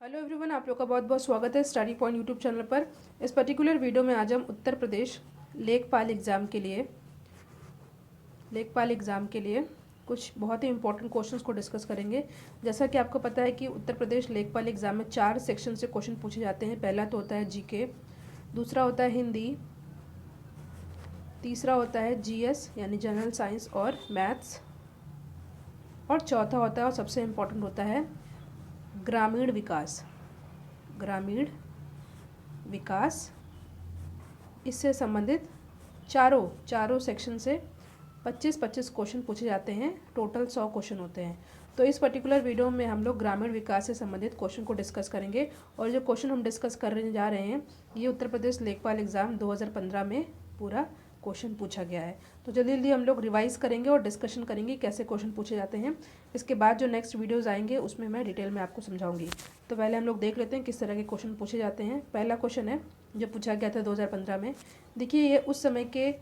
Hello everyone, आप लोग का बहुत बहुत स्वागत है स्टडी पॉइंट यूट्यूब चैनल पर। इस पर्टिकुलर वीडियो में आज हम उत्तर प्रदेश लेखपाल एग्ज़ाम के लिए कुछ बहुत ही इंपॉर्टेंट क्वेश्चंस को डिस्कस करेंगे। जैसा कि आपको पता है कि उत्तर प्रदेश लेखपाल एग्ज़ाम में 4 सेक्शन से क्वेश्चन पूछे जाते हैं। पहला तो होता है जीके, दूसरा होता है हिंदी, तीसरा होता है जीएस यानी जनरल साइंस और मैथ्स, और चौथा होता है और सबसे इम्पोर्टेंट होता है ग्रामीण विकास। इससे संबंधित चारों सेक्शन से 25-25 क्वेश्चन पूछे जाते हैं। टोटल 100 क्वेश्चन होते हैं। तो इस पर्टिकुलर वीडियो में हम लोग ग्रामीण विकास से संबंधित क्वेश्चन को डिस्कस करेंगे। और जो क्वेश्चन हम डिस्कस करने जा रहे हैं ये उत्तर प्रदेश लेखपाल एग्ज़ाम 2015 में पूरा क्वेश्चन पूछा गया है। तो जल्दी जल्दी हम लोग रिवाइज करेंगे और डिस्कशन करेंगे कैसे क्वेश्चन पूछे जाते हैं। इसके बाद जो नेक्स्ट वीडियोज़ आएंगे उसमें मैं डिटेल में आपको समझाऊंगी। तो पहले हम लोग देख लेते हैं किस तरह के क्वेश्चन पूछे जाते हैं। पहला क्वेश्चन है जो पूछा गया था 2015 में। देखिए ये उस समय के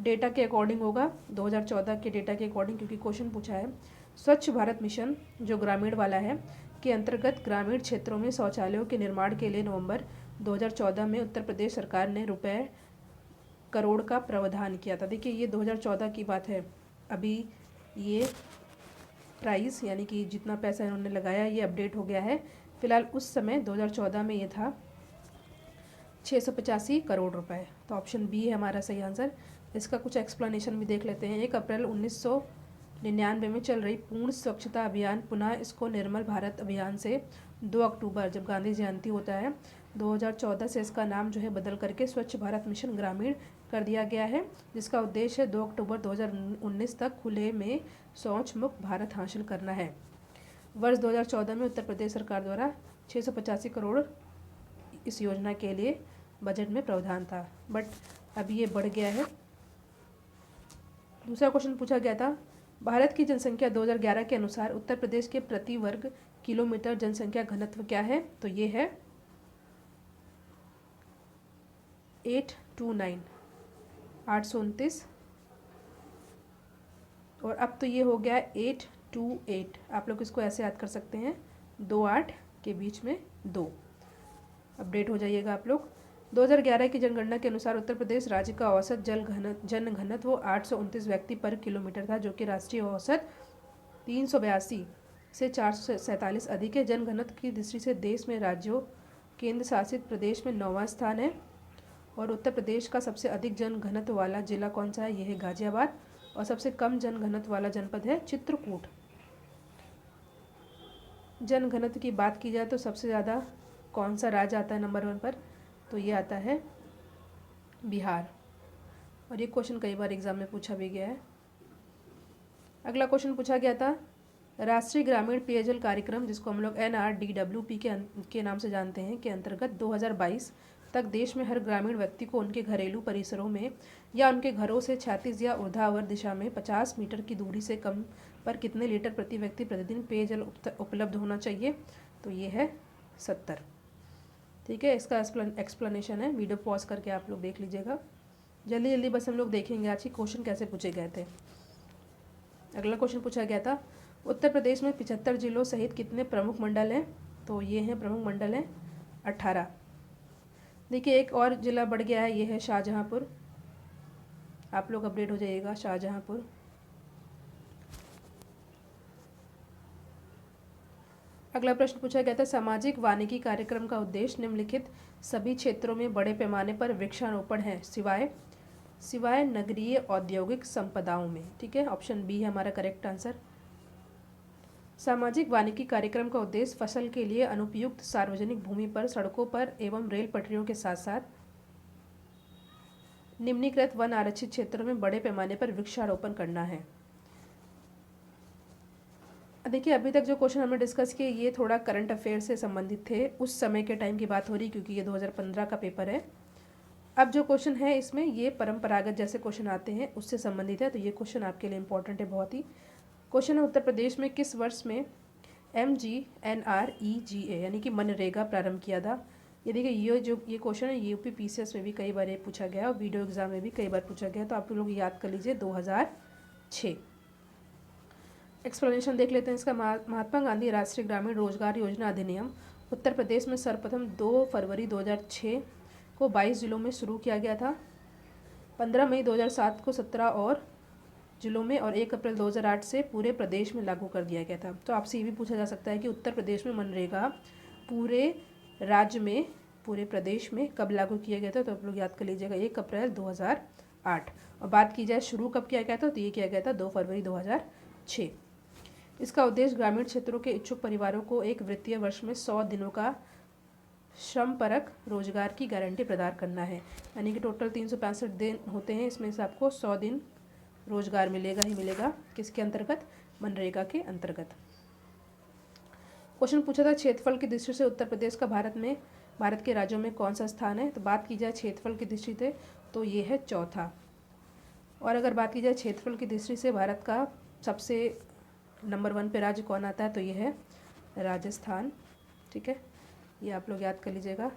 डेटा के अकॉर्डिंग होगा, 2014 के डेटा के अकॉर्डिंग, क्योंकि क्वेश्चन पूछा है स्वच्छ भारत मिशन जो ग्रामीण वाला है के अंतर्गत ग्रामीण क्षेत्रों में शौचालयों के निर्माण के लिए नवंबर 2014 में उत्तर प्रदेश सरकार ने रुपए करोड़ का प्रावधान किया था। देखिए ये 2014 की बात है। अभी ये प्राइस यानी कि जितना पैसा इन्होंने लगाया ये अपडेट हो गया है। फिलहाल उस समय 2014 में ये था 685 करोड़ रुपए। तो ऑप्शन बी है हमारा सही आंसर। इसका कुछ एक्सप्लेनेशन भी देख लेते हैं। 1 अप्रैल 1999 में चल रही पूर्ण स्वच्छता अभियान पुनः इसको निर्मल भारत अभियान से 2 अक्टूबर जब गांधी जयंती होता है 2014 से इसका नाम जो है बदल करके स्वच्छ भारत मिशन ग्रामीण कर दिया गया है, जिसका उद्देश्य 2 अक्टूबर 2019 तक खुले में शौच मुक्त भारत हासिल करना है। वर्ष 2014 में उत्तर प्रदेश सरकार द्वारा 685 करोड़ इस योजना के लिए बजट में प्रावधान था, बट अभी ये बढ़ गया है। दूसरा क्वेश्चन पूछा गया था भारत की जनसंख्या 2011 के अनुसार उत्तर प्रदेश के प्रति वर्ग किलोमीटर जनसंख्या घनत्व क्या है। तो ये है 829 और अब तो ये हो गया 828। आप लोग इसको ऐसे याद कर सकते हैं 28 के बीच में 2। अपडेट हो जाइएगा आप लोग। 2011 की जनगणना के अनुसार उत्तर प्रदेश राज्य का औसत जन घनत्व 829 व्यक्ति पर किलोमीटर था, जो कि राष्ट्रीय औसत 382 से 447 अधिक है। जन घनत्व की दृष्टि से देश में राज्यों केंद्र शासित प्रदेश में 9वां स्थान है। और उत्तर प्रदेश का सबसे अधिक जन घनत्व वाला जिला कौन सा है, यह है गाजियाबाद। और सबसे कम जन घनत्व वाला जनपद है चित्रकूट। जन घनत्व की बात की जाए तो सबसे ज़्यादा कौन सा राज्य आता है नंबर 1 पर, तो ये आता है बिहार। और ये क्वेश्चन कई बार एग्जाम में पूछा भी गया है। अगला क्वेश्चन पूछा गया था राष्ट्रीय ग्रामीण पेयजल कार्यक्रम जिसको हम लोग NRDWP के नाम से जानते हैं के अंतर्गत 2022 तक देश में हर ग्रामीण व्यक्ति को उनके घरेलू परिसरों में या उनके घरों से क्षैतिज या ऊर्ध्वाधर दिशा में 50 मीटर की दूरी से कम पर कितने लीटर प्रति व्यक्ति प्रतिदिन पेयजल उपलब्ध होना चाहिए। तो ये है 70। ठीक है, इसका एक्सप्लेनेशन है, वीडियो पॉज करके आप लोग देख लीजिएगा। जल्दी जल्दी बस हम लोग देखेंगे आज के क्वेश्चन कैसे पूछे गए थे। अगला क्वेश्चन पूछा गया था उत्तर प्रदेश में 75 जिलों सहित कितने प्रमुख मंडल हैं। तो ये हैं प्रमुख मंडल हैं 18। देखिए एक और ज़िला बढ़ गया है, ये है शाहजहाँपुर। आप लोग अपडेट हो जाइएगा शाहजहाँपुर। अगला प्रश्न पूछा गया था सामाजिक वानिकी कार्यक्रम का उद्देश्य निम्नलिखित सभी क्षेत्रों में बड़े पैमाने पर वृक्षारोपण है सिवाय नगरीय औद्योगिक संपदाओं में। ठीक है, ऑप्शन बी है हमारा करेक्ट आंसर। सामाजिक वानिकी कार्यक्रम का उद्देश्य फसल के लिए अनुपयुक्त सार्वजनिक भूमि पर सड़कों पर एवं रेल पटरियों के साथ साथ निम्नीकृत वन आरक्षित क्षेत्रों में बड़े पैमाने पर वृक्षारोपण करना है। देखिए अभी तक जो क्वेश्चन हमने डिस्कस किए ये थोड़ा करंट अफेयर से संबंधित थे, उस समय के टाइम की बात हो रही क्योंकि ये 2015 का पेपर है। अब जो क्वेश्चन है इसमें ये परंपरागत जैसे क्वेश्चन आते हैं उससे संबंधित है, तो ये क्वेश्चन आपके लिए इंपॉर्टेंट है बहुत ही। क्वेश्चन है उत्तर प्रदेश में किस वर्ष में MGNREGA यानी कि मनरेगा प्रारंभ किया था। ये देखिए ये क्वेश्चन है यूपी PCS में भी कई बार ये पूछा गया और वीडियो एग्जाम में भी कई बार पूछा गया, तो आप लोग याद कर लीजिए 2006। एक्सप्लेनेशन देख लेते हैं इसका। महात्मा गांधी राष्ट्रीय ग्रामीण रोजगार योजना अधिनियम उत्तर प्रदेश में सर्वप्रथम 2 फरवरी 2006 को 22 जिलों में शुरू किया गया था। 15 मई 2007 को 17 और जिलों में और 1 अप्रैल 2008 से पूरे प्रदेश में लागू कर दिया गया था। तो आपसे ये भी पूछा जा सकता है कि उत्तर प्रदेश में मनरेगा पूरे राज्य में, पूरे प्रदेश में कब लागू किया गया था? तो आप लोग याद कर लीजिएगा 1 अप्रैल 2008। और बात की जाए शुरू कब किया गया था, तो ये किया गया था 2 फरवरी 2006। इसका उद्देश्य ग्रामीण क्षेत्रों के इच्छुक परिवारों को एक वित्तीय वर्ष में 100 दिनों का श्रमपरक रोजगार की गारंटी प्रदान करना है। यानी कि टोटल 365 दिन होते हैं, इसमें से आपको 100 दिन रोजगार मिलेगा ही मिलेगा। किसके अंतर्गत? मनरेगा के अंतर्गत। क्वेश्चन पूछा था क्षेत्रफल की दृष्टि से उत्तर प्रदेश का भारत के राज्यों में कौन सा स्थान है? तो बात की जाए क्षेत्रफल की दृष्टि से तो ये है चौथा। और अगर बात की जाए क्षेत्रफल की दृष्टि से भारत का सबसे नंबर 1 पे राज्य कौन आता है? तो ये है राजस्थान। ठीक है, ये आप लोग याद कर लीजिएगा।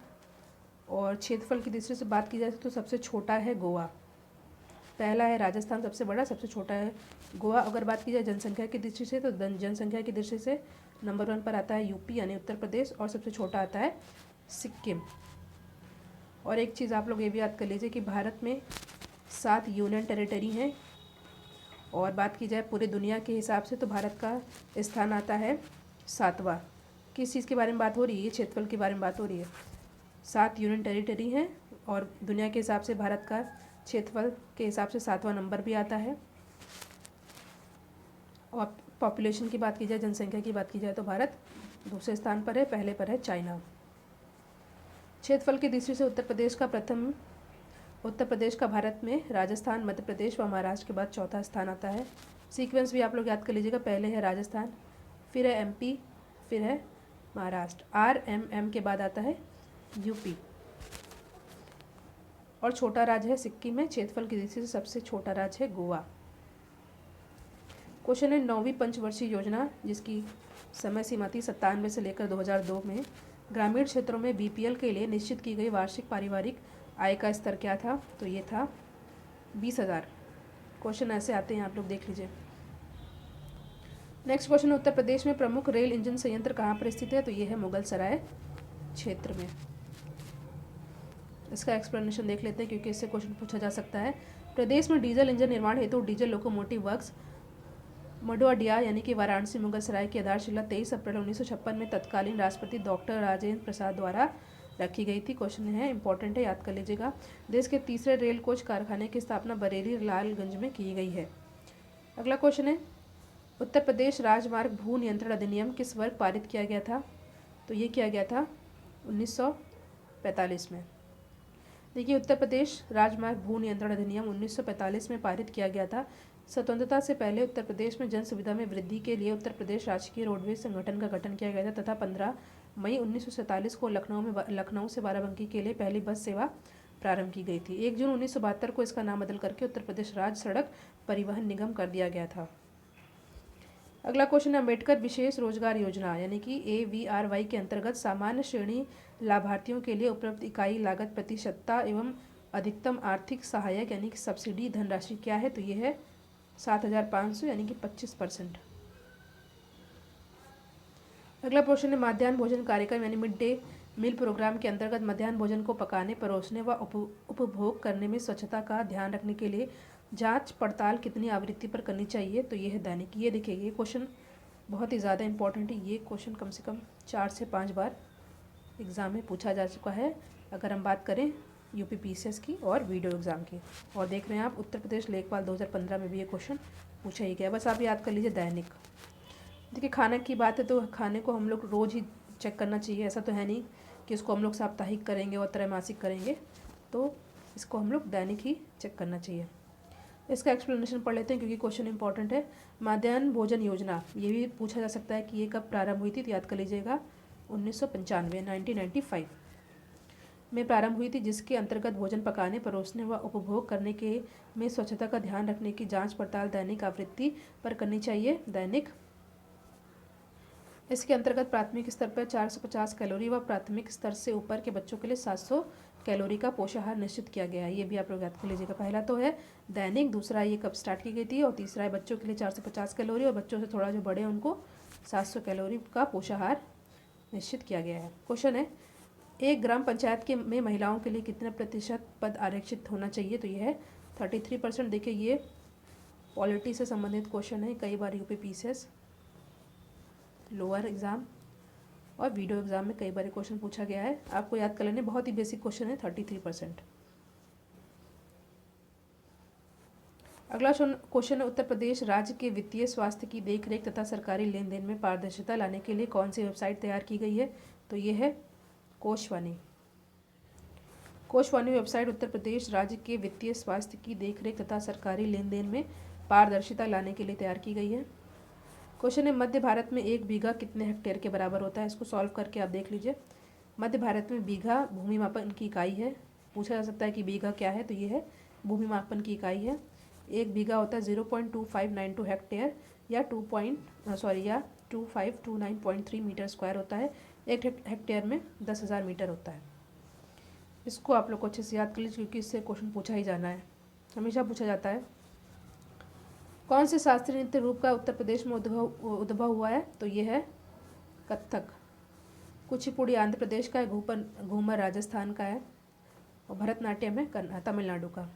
और क्षेत्रफल की दृष्टि से बात की जाए तो सबसे छोटा है गोवा। पहला है राजस्थान सबसे बड़ा, सबसे छोटा है गोवा। अगर बात की जाए जनसंख्या की दृष्टि से तो जनसंख्या की दृष्टि से नंबर 1 पर आता है यूपी यानी उत्तर प्रदेश, और सबसे छोटा आता है सिक्किम। और एक चीज़ आप लोग ये भी याद कर लीजिए कि भारत में 7 यूनियन टेरिटरी हैं। और बात की जाए पूरी दुनिया के हिसाब से तो भारत का स्थान आता है 7वां। किस चीज़ के बारे में बात हो रही है? क्षेत्रफल के बारे में बात हो रही है। 7 यूनियन टेरिटरी हैं और दुनिया के हिसाब से भारत का क्षेत्रफल के हिसाब से 7वां नंबर भी आता है। और पॉपुलेशन की बात की जाए, जनसंख्या की बात की जाए तो भारत दूसरे स्थान पर है, पहले पर है चाइना। क्षेत्रफल की दृष्टि से उत्तर प्रदेश का भारत में राजस्थान, मध्य प्रदेश व महाराष्ट्र के बाद चौथा स्थान आता है। सीक्वेंस भी आप लोग याद कर लीजिएगा, पहले है राजस्थान, फिर है एमपी, फिर है महाराष्ट्र। RMM के बाद आता है यूपी। और छोटा राज्य है सिक्किम में। क्षेत्रफल की दृष्टि से सबसे छोटा राज्य है गोवा। क्वेश्चन है 9वीं पंचवर्षीय योजना जिसकी समय सीमा थी 97 से लेकर 2002 में ग्रामीण क्षेत्रों में BPL के लिए निश्चित की गई वार्षिक पारिवारिक आय का स्तर क्या था? तो ये था 20,000। क्वेश्चन ऐसे आते हैं, आप लोग देख लीजिए। नेक्स्ट क्वेश्चन, उत्तर प्रदेश में प्रमुख रेल इंजन संयंत्र कहाँ पर स्थित है? तो ये है मुगलसराय क्षेत्र में। इसका एक्सप्लेनेशन देख लेते हैं क्योंकि इससे क्वेश्चन पूछा जा सकता है। प्रदेश में डीजल इंजन निर्माण हेतु डीजल लोकोमोटिव वर्क्स मडुआडिया यानी कि वाराणसी मुगलसराय की आधारशिला 23 अप्रैल 1956 में तत्कालीन राष्ट्रपति डॉक्टर राजेंद्र प्रसाद द्वारा रखी गई थी। क्वेश्चन है, इंपॉर्टेंट है, याद कर लीजिएगा। देश के तीसरे रेल कोच कारखाने की स्थापना बरेली लालगंज में की गई है। अगला क्वेश्चन है, उत्तर प्रदेश राजमार्ग भू नियंत्रण अधिनियम किस वर्ष पारित किया गया था? तो ये किया गया था 1945 में। देखिए, उत्तर प्रदेश राजमार्ग भू नियंत्रण अधिनियम 1945 में पारित किया गया था। स्वतंत्रता से पहले उत्तर प्रदेश में जन सुविधा में वृद्धि के लिए उत्तर प्रदेश राजकीय रोडवेज संगठन का गठन किया गया था तथा 15 मई 1947 को लखनऊ से बाराबंकी के लिए पहली बस सेवा प्रारंभ की गई थी। 1 जून 1972 को इसका नाम बदल करके उत्तर प्रदेश राज्य सड़क परिवहन निगम कर दिया गया था। अगला क्वेश्चन है, अम्बेडकर विशेष रोजगार योजना यानी कि AVRY के अंतर्गत सामान्य श्रेणी लाभार्थियों के लिए उपलब्ध इकाई लागत प्रतिशतता एवं अधिकतम आर्थिक सहायक यानी कि सब्सिडी धनराशि क्या है? तो ये है 7,500 यानी कि 25%। अगला प्रश्न है, मध्याह्न भोजन कार्यक्रम यानी मिड डे मील प्रोग्राम के अंतर्गत मध्याह्न भोजन को पकाने, परोसने व उपभोग करने में स्वच्छता का ध्यान रखने के लिए जांच पड़ताल कितनी आवृत्ति पर करनी चाहिए? तो ये है दैनिक। ये देखिए, ये क्वेश्चन बहुत ही ज़्यादा इंपॉर्टेंट है। ये क्वेश्चन कम से कम 4 से 5 बार एग्ज़ाम में पूछा जा चुका है अगर हम बात करें UPPCS की और वीडियो एग्ज़ाम की। और देख रहे हैं आप, उत्तर प्रदेश लेखपाल 2015 में भी ये क्वेश्चन पूछा ही गया। बस आप याद कर लीजिए दैनिक। देखिए, खाने की बात है तो खाने को हम लोग रोज़ ही चेक करना चाहिए। ऐसा तो है नहीं कि इसको हम लोग साप्ताहिक करेंगे और त्रैमासिक करेंगे, तो इसको हम लोग दैनिक ही चेक करना चाहिए। इसका एक्सप्लेनेशन पढ़ लेते हैं क्योंकि क्वेश्चन इंपॉर्टेंट है। मध्याह्न भोजन योजना ये भी पूछा जा सकता है कि ये कब प्रारंभ हुई थी? तो याद कर लीजिएगा 1995 में प्रारंभ हुई थी, जिसके अंतर्गत भोजन पकाने, परोसने व उपभोग करने के में स्वच्छता का ध्यान रखने की जांच पड़ताल दैनिक आवृत्ति पर करनी चाहिए, दैनिक। इसके अंतर्गत प्राथमिक स्तर पर 450 कैलोरी व प्राथमिक स्तर से ऊपर के बच्चों के लिए 700 कैलोरी का पोषाहार निश्चित किया गया है। ये भी आप लोग याद कर लीजिएगा। पहला तो है दैनिक, दूसरा ये कब स्टार्ट की गई थी, और तीसरा है बच्चों के लिए 450 कैलोरी और बच्चों से थोड़ा जो बड़े हैं उनको 700 कैलोरी का पोषाहार निश्चित किया गया है। क्वेश्चन है, एक ग्राम पंचायत के में महिलाओं के लिए कितना प्रतिशत पद आरक्षित होना चाहिए? तो यह है 33%। देखिए ये पॉलिटी से संबंधित क्वेश्चन है, कई बार यूपी पीसीएस, लोअर एग्ज़ाम और वीडियो एग्ज़ाम में कई बार क्वेश्चन पूछा गया है। आपको याद कर लेने, बहुत ही बेसिक क्वेश्चन है, 33%। अगला क्वेश्चन है, उत्तर प्रदेश राज्य के वित्तीय स्वास्थ्य की देखरेख तथा सरकारी लेन देन में पारदर्शिता लाने के लिए कौन सी वेबसाइट तैयार की गई है? तो ये है कोशवानी। कोशवानी वेबसाइट उत्तर प्रदेश राज्य के वित्तीय स्वास्थ्य की देखरेख तथा सरकारी लेन देन में पारदर्शिता लाने के लिए तैयार की गई है। क्वेश्चन है, मध्य भारत में 1 बीघा कितने हेक्टेयर के बराबर होता है? इसको सॉल्व करके आप देख लीजिए। मध्य भारत में बीघा भूमि मापन की इकाई है। पूछा जा सकता है कि बीघा क्या है, तो ये है भूमि मापन की इकाई है। 1 बीघा होता है 0.2592 हेक्टेयर या 2529.3 मीटर स्क्वायर होता है। 1 हेक्टेयर में 10,000 मीटर होता है। इसको आप लोग को अच्छे से याद कर लीजिए, क्योंकि इससे क्वेश्चन पूछा ही जाना है, हमेशा पूछा जाता है। कौन से शास्त्रीय नृत्य रूप का उत्तर प्रदेश में उद्भव हुआ है? तो ये है कथक। कुचिपुड़ी आंध्र प्रदेश का है, घूमर राजस्थान का है और भरतनाट्यम है तमिलनाडु का।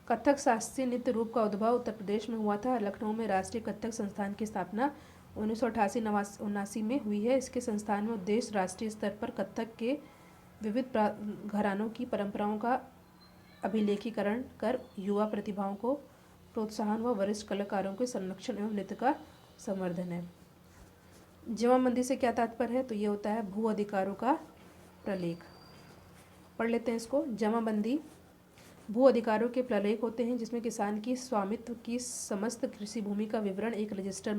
कथक शास्त्रीय नृत्य रूप का उद्भव उत्तर प्रदेश में हुआ था। लखनऊ में राष्ट्रीय कथक संस्थान की स्थापना 1988-79 में हुई है। इसके संस्थान में उद्देश्य राष्ट्रीय स्तर पर कथक के विविध घरानों की परंपराओं का अभिलेखीकरण कर युवा प्रतिभाओं को प्रोत्साहन व वरिष्ठ कलाकारों के संरक्षण एवं नृत्य का संवर्धन है। जमाबंदी से क्या तात्पर्य है? तो ये होता है भू अधिकारों का प्रलेख। पढ़ लेते हैं इसको। जमाबंदी भू अधिकारों के प्रलेख होते हैं जिसमें किसान की स्वामित्व की समस्त कृषि भूमि का विवरण एक रजिस्टर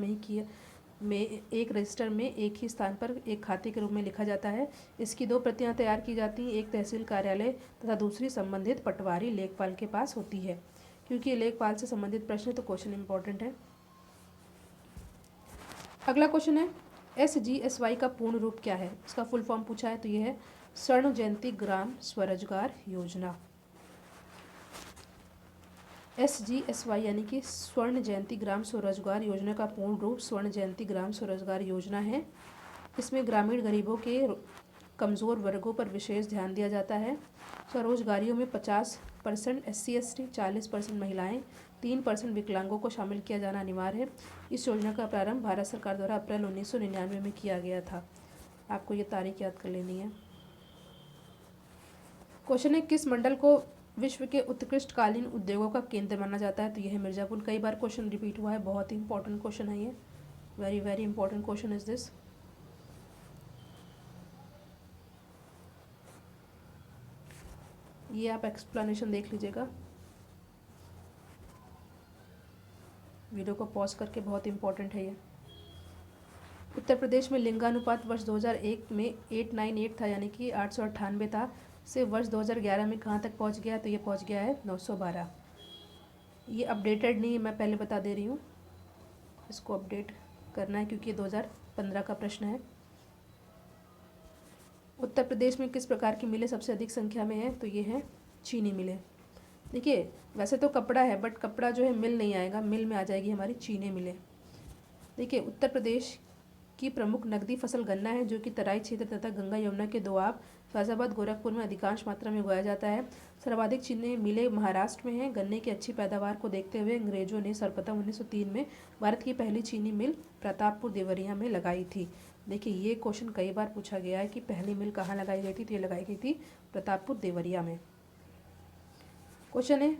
में एक ही स्थान पर एक खाते के रूप में लिखा जाता है। इसकी 2 प्रतियां तैयार की जाती हैं, एक तहसील कार्यालय तथा दूसरी संबंधित पटवारी लेखपाल के पास होती है। क्योंकि लेखपाल से संबंधित प्रश्न है तो क्वेश्चन इंपॉर्टेंट है। अगला क्वेश्चन है, SGSY का पूर्ण रूप क्या है? इसका फुल फॉर्म पूछा है, तो यह है स्वर्ण जयंती ग्राम स्वरोजगार योजना। SGSY यानी कि स्वर्ण जयंती ग्राम स्वरोजगार योजना का पूर्ण रूप स्वर्ण जयंती ग्राम स्वरोजगार योजना है। इसमें ग्रामीण गरीबों के कमज़ोर वर्गों पर विशेष ध्यान दिया जाता है। स्वरोजगारियों में 50% SC/ST, 40% महिलाएं, 3% विकलांगों को शामिल किया जाना अनिवार्य है। इस योजना का प्रारंभ भारत सरकार द्वारा अप्रैल 1999 में किया गया था। आपको ये तारीख याद कर लेनी है। क्वेश्चन है, किस मंडल को विश्व के उत्कृष्ट कालीन उद्योगों का केंद्र माना जाता है? तो यह है मिर्ज़ापुर। कई बार क्वेश्चन रिपीट हुआ है, बहुत ही इंपॉर्टेंट क्वेश्चन है ये, very very important question is this. ये आप एक्सप्लेनेशन देख लीजिएगा वीडियो को पॉज करके, बहुत इंपॉर्टेंट है ये। उत्तर प्रदेश में लिंगानुपात वर्ष 2001 में 898 था, यानी कि 898 था, से वर्ष 2011 में कहाँ तक पहुँच गया? तो ये पहुँच गया है 912। ये अपडेटेड नहीं है, मैं पहले बता दे रही हूँ, इसको अपडेट करना है क्योंकि ये 2015 का प्रश्न है। उत्तर प्रदेश में किस प्रकार की मिलें सबसे अधिक संख्या में है? तो ये है चीनी मिलें। देखिए वैसे तो कपड़ा है, बट कपड़ा जो है मिल नहीं आएगा, मिल में आ जाएगी हमारी चीनी मिलें। देखिए उत्तर प्रदेश की प्रमुख नकदी फसल गन्ना है, जो कि तराई क्षेत्र तथा गंगा यमुना के दोआब फैजाबाद गोरखपुर में अधिकांश मात्रा में उगाया जाता है। सर्वाधिक चीनी मिलें महाराष्ट्र में हैं। गन्ने की अच्छी पैदावार को देखते हुए अंग्रेजों ने सर्वप्रथम 1903 में भारत की पहली चीनी मिल प्रतापपुर देवरिया में लगाई थी। देखिए ये क्वेश्चन कई बार पूछा गया है कि पहली मिल कहाँ लगाई गई थी? तो ये लगाई गई थी प्रतापपुर देवरिया में। क्वेश्चन है,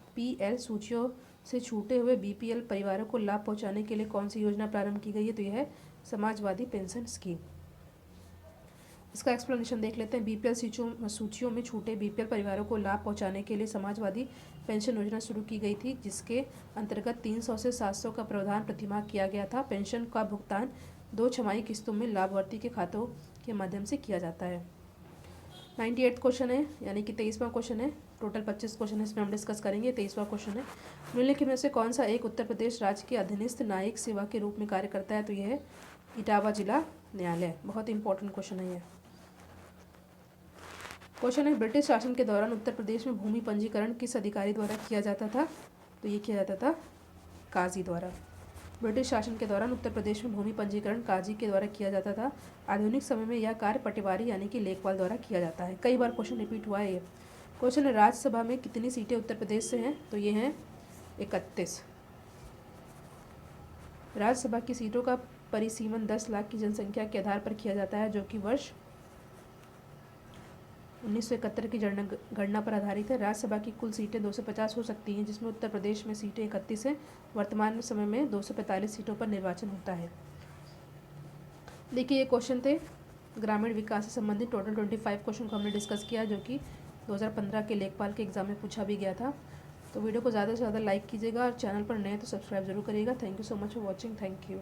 BPL सूचियों से छूटे हुए BPL परिवारों को लाभ पहुंचाने के लिए कौन सी योजना प्रारंभ की गई है? तो यह है समाजवादी पेंशन स्कीम। इसका एक्सप्लेनेशन देख लेते हैं। BPL सूचियों में छूटे BPL परिवारों को लाभ पहुंचाने के लिए समाजवादी पेंशन योजना शुरू की गई थी, जिसके अंतर्गत 300 से 700 का प्रावधान प्रतिमाह किया गया था। पेंशन का भुगतान 2 छमाही किस्तों में लाभार्थी के खातों के माध्यम से किया जाता है। 98 क्वेश्चन है, यानी कि 23वां क्वेश्चन है। टोटल 25 क्वेश्चन है, इसमें हम डिस्कस करेंगे। 23वां क्वेश्चन है, निम्नलिखित में से कौन सा एक उत्तर प्रदेश राज्य के अधीनस्थ न्यायिक सेवा के रूप में कार्य करता है? तो यह है इटावा जिला न्यायालय। बहुत इंपॉर्टेंट क्वेश्चन है यह। क्वेश्चन है, ब्रिटिश शासन के दौरान उत्तर प्रदेश में भूमि पंजीकरण किस अधिकारी द्वारा किया जाता था? तो ये किया जाता था काजी द्वारा। ब्रिटिश शासन के दौरान उत्तर प्रदेश में भूमि पंजीकरण काजी के द्वारा किया जाता था। आधुनिक समय में यह कार्य पटवारी यानी कि लेखपाल द्वारा किया जाता है। कई बार क्वेश्चन रिपीट हुआ है ये। क्वेश्चन है, राज्यसभा में कितनी सीटें उत्तर प्रदेश से हैं? तो ये हैं 31। राज्यसभा की सीटों का परिसीमन 10 लाख की जनसंख्या के आधार पर किया जाता है, जो कि वर्ष 1971 की गणना पर आधारित है। राज्यसभा की कुल सीटें 250 हो सकती हैं, जिसमें उत्तर प्रदेश में सीटें 31 हैं। वर्तमान समय में 245 सीटों पर निर्वाचन होता है। देखिए, ये क्वेश्चन थे ग्रामीण विकास से संबंधित। टोटल 25 क्वेश्चन को हमने डिस्कस किया, जो कि 2015 के लेखपाल के एग्जाम में पूछा भी गया था। तो वीडियो को ज़्यादा से ज़्यादा लाइक कीजिएगा और चैनल पर नए तो सब्सक्राइब जरूर करिएगा। Thank you so much for watching. Thank you.